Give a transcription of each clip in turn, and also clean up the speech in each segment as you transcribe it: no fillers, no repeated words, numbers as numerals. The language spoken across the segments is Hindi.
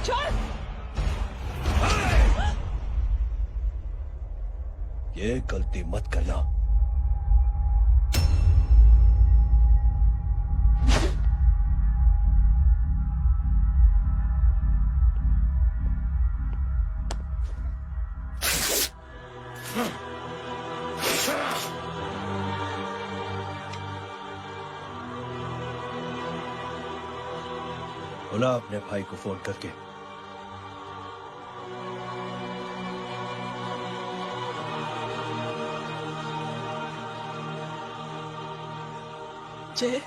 छोड़। ये गलती मत करना। बोला अपने भाई को फोन करके। जय,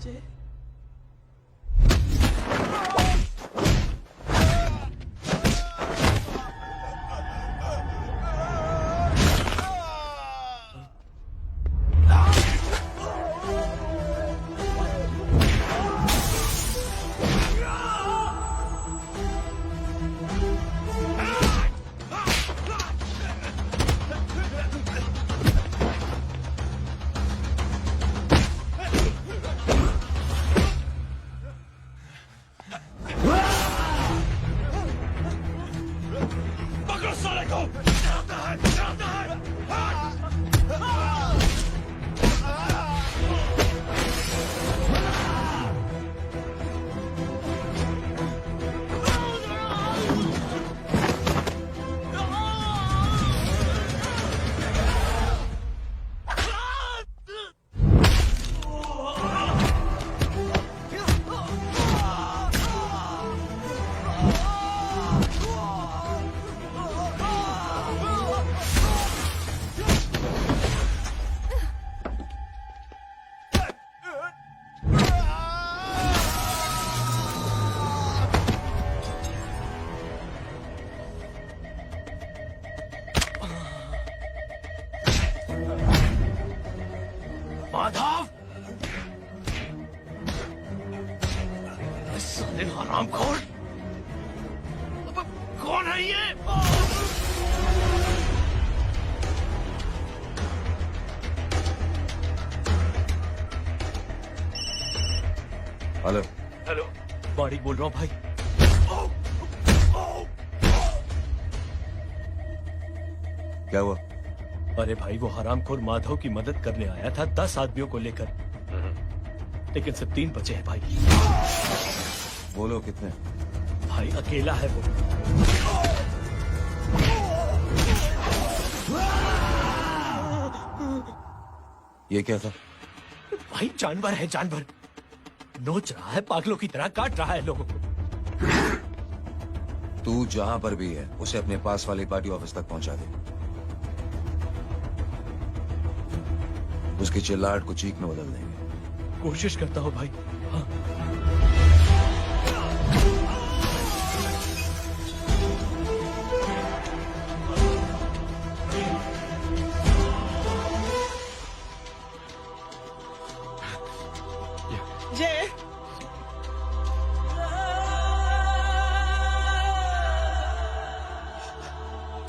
जय, पकड़ो साले को। माधव, साले हरामखोर, अब कौन है ये? हेलो। हेलो, बारीक बोल रहा हूँ भाई। क्या हुआ? अरे भाई, वो हरामखोर माधव की मदद करने आया था 10 आदमियों को लेकर, लेकिन सिर्फ 3 बचे हैं भाई। बोलो कितने? भाई अकेला है वो। ये क्या था? भाई जानवर है, जानवर। नोच रहा है, पागलों की तरह काट रहा है लोगों को। तू जहां पर भी है उसे अपने पास वाले पार्टी ऑफिस तक पहुंचा दे। उसकी चिल्लाहट को चीख में बदल देंगे। कोशिश करता हूँ भाई। हाँ। जय,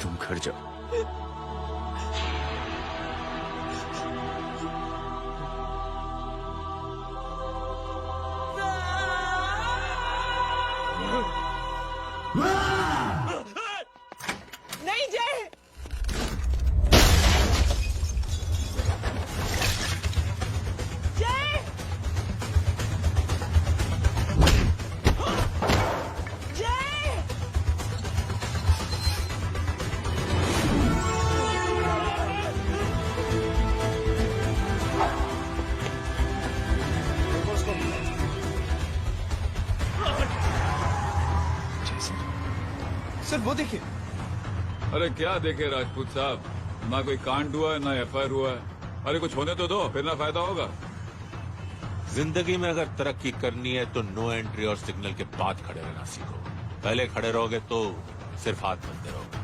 तुम घर जाओ। वो देखिए। अरे क्या देखे राजपूत साहब, ना कोई कांड हुआ है ना एफआईआर हुआ है। अरे कुछ होने तो दो, फिर ना फायदा होगा। जिंदगी में अगर तरक्की करनी है तो नो एंट्री और सिग्नल के बाद खड़े रहना सीखो। पहले खड़े रहोगे तो सिर्फ हाथ बनते रहोगे।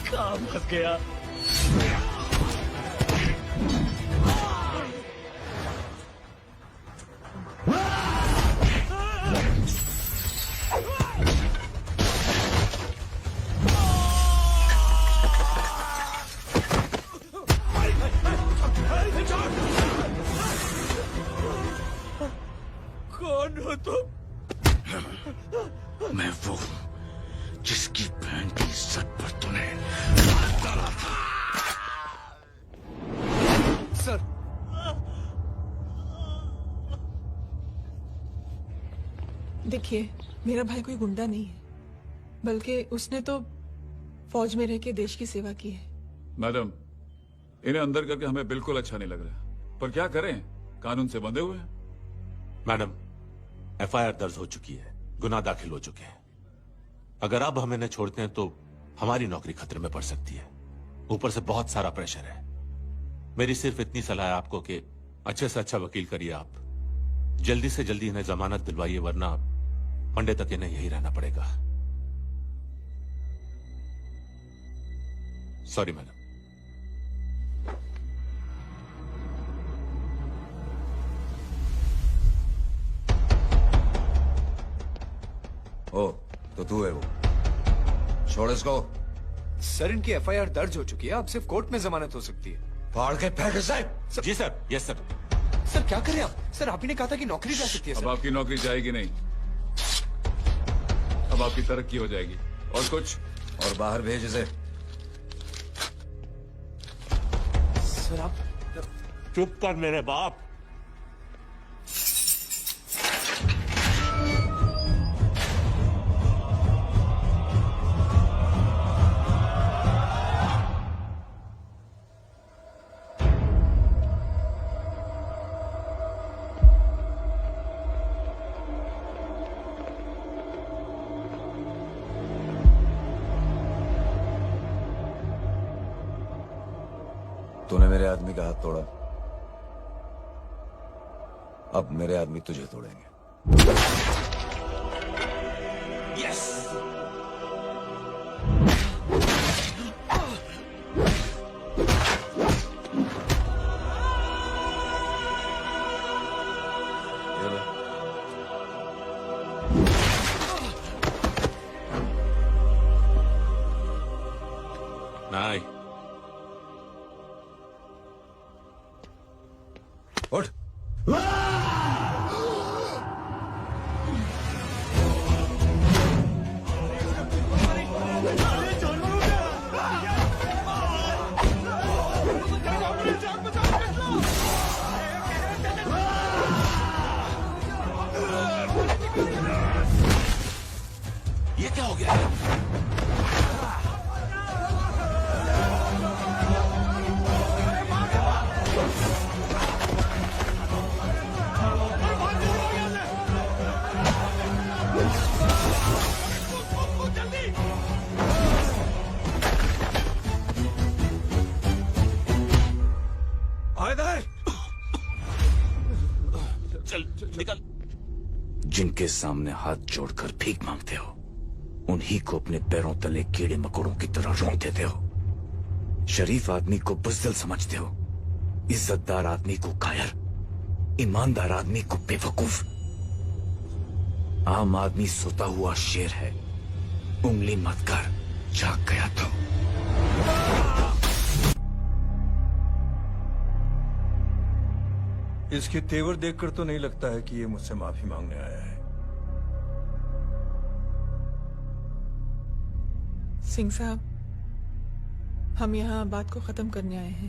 काम फंस गया। कौन हो तुम? मैं वो हूं जिसकी बहन की इज्जत पर तूने डाला था। सर, देखिए, मेरा भाई कोई गुंडा नहीं है, बल्कि उसने तो फौज में रह के देश की सेवा की है। मैडम, इन्हें अंदर करके हमें बिल्कुल अच्छा नहीं लग रहा, पर क्या करें, कानून से बंधे हुए हैं। मैडम, एफआईआर दर्ज हो चुकी है, गुनाह दाखिल हो चुके हैं। अगर अब हम इन्हें छोड़ते हैं तो हमारी नौकरी खतरे में पड़ सकती है। ऊपर से बहुत सारा प्रेशर है। मेरी सिर्फ इतनी सलाह है आपको कि अच्छे से अच्छा वकील करिए आप। जल्दी से जल्दी इन्हें जमानत दिलवाइए, वरना मंडे तक इन्हें यही रहना पड़ेगा। Sorry madam. ओ, तो तू है वो। छोड़ इसको। सर इनकी एफआईआर दर्ज हो चुकी है, अब सिर्फ कोर्ट में जमानत हो सकती है। फाड़ के फेंक इसे। जी सर, यस सर। सर क्या कर रहे हैं आप? सर आप ही ने कहा था कि नौकरी जा सकती है। अब सर आपकी नौकरी जाएगी नहीं, अब आपकी तरक्की हो जाएगी। और कुछ? और बाहर भेज इसे। सर आप चुप कर मेरे बाप। तूने मेरे आदमी का हाथ तोड़ा, अब मेरे आदमी तुझे तोड़ेंगे। यस। ये ले। नहीं, उठ। ये क्या हो गया? चल निकल। जिनके सामने हाथ जोड़कर भीख मांगते हो, उन्हीं को अपने पैरों तले कीड़े मकोड़ों की तरह रोक देते हो। शरीफ आदमी को बुज़दिल समझते हो, इज्जतदार आदमी को कायर, ईमानदार आदमी को बेवकूफ। आम आदमी सोता हुआ शेर है, उंगली मत कर, जाग गया तो। इसके तेवर देखकर तो नहीं लगता है कि ये मुझसे माफी मांगने आया है। सिंह साहब, हम यहाँ बात को खत्म करने आए हैं।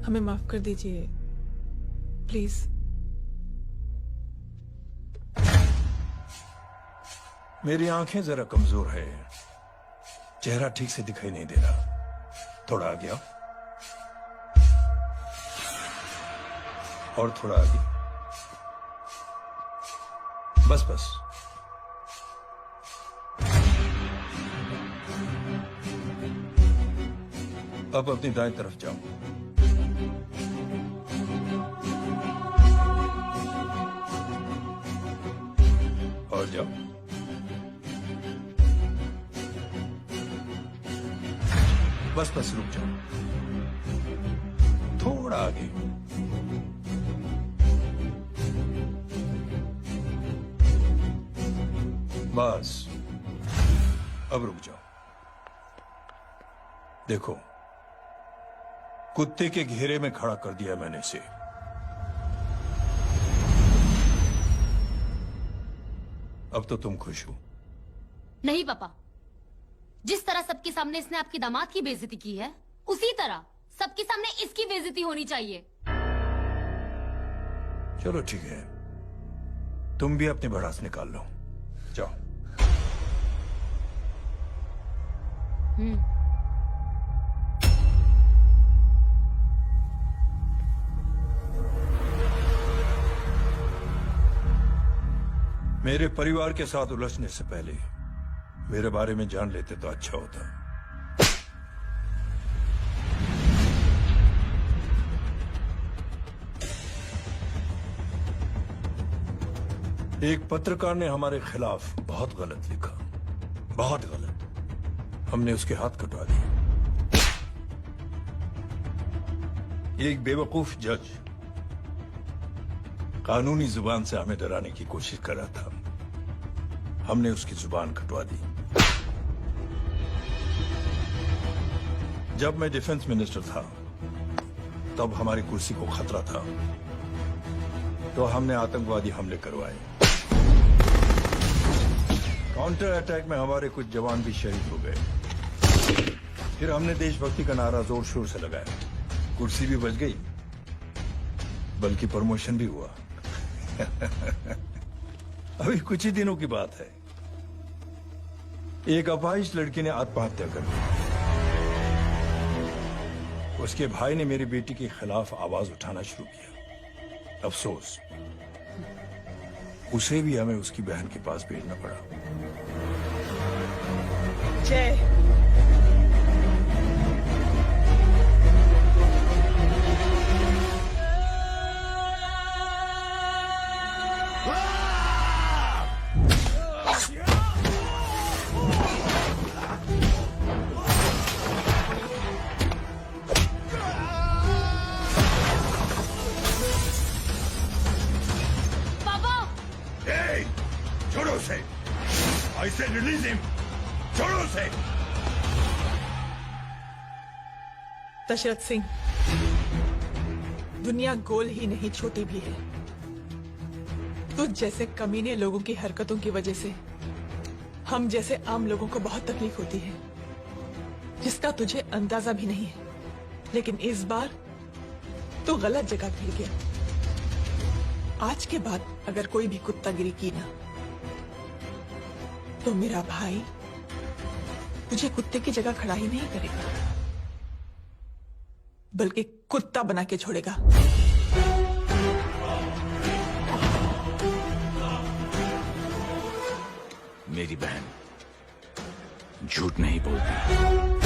हमें माफ कर दीजिए प्लीज। मेरी आंखें जरा कमजोर है, चेहरा ठीक से दिखाई नहीं दे रहा। थोड़ा आगे आओ, और थोड़ा आगे, बस बस। अब अपनी दाएं तरफ जाओ। और जाओ। बस बस रुक जाओ, थोड़ा आगे। बस अब रुक जाओ। देखो, कुत्ते के घेरे में खड़ा कर दिया मैंने इसे। अब तो तुम खुश हो? नहीं पापा, जिस तरह सबके सामने इसने आपकी दामाद की बेइज्जती की है, उसी तरह सबके सामने इसकी बेइज्जती होनी चाहिए। चलो ठीक है, तुम भी अपनी भड़ास निकाल लो, जाओ। मेरे परिवार के साथ उलझने से पहले मेरे बारे में जान लेते तो अच्छा होता। एक पत्रकार ने हमारे खिलाफ बहुत गलत लिखा, बहुत गलत। हमने उसके हाथ कटवा दिए। एक बेवकूफ जज कानूनी जुबान से हमें डराने की कोशिश कर रहा था, हमने उसकी जुबान कटवा दी। जब मैं डिफेंस मिनिस्टर था, तब हमारी कुर्सी को खतरा था, तो हमने आतंकवादी हमले करवाए। काउंटर अटैक में हमारे कुछ जवान भी शहीद हो गए। फिर हमने देशभक्ति का नारा जोर शोर से लगाया। कुर्सी भी बच गई, बल्कि प्रमोशन भी हुआ। अभी कुछ ही दिनों की बात है, एक अपाहिज लड़की ने आत्महत्या कर ली। उसके भाई ने मेरी बेटी के खिलाफ आवाज उठाना शुरू किया। अफसोस, उसे भी हमें उसकी बहन के पास भेजना पड़ा। जय। छोड़ो उसे, I said release him. छोड़ो उसे। दशरथ सिंह, दुनिया गोल ही नहीं छोटी भी है। तुझ जैसे कमीने लोगों की हरकतों की वजह से हम जैसे आम लोगों को बहुत तकलीफ होती है, जिसका तुझे अंदाजा भी नहीं है। लेकिन इस बार तू गलत जगह भिड़ गया। आज के बाद अगर कोई भी कुत्तागिरी की ना, तो मेरा भाई तुझे कुत्ते की जगह खड़ा ही नहीं करेगा, बल्कि कुत्ता बना के छोड़ेगा। मेरी बहन झूठ नहीं बोलती।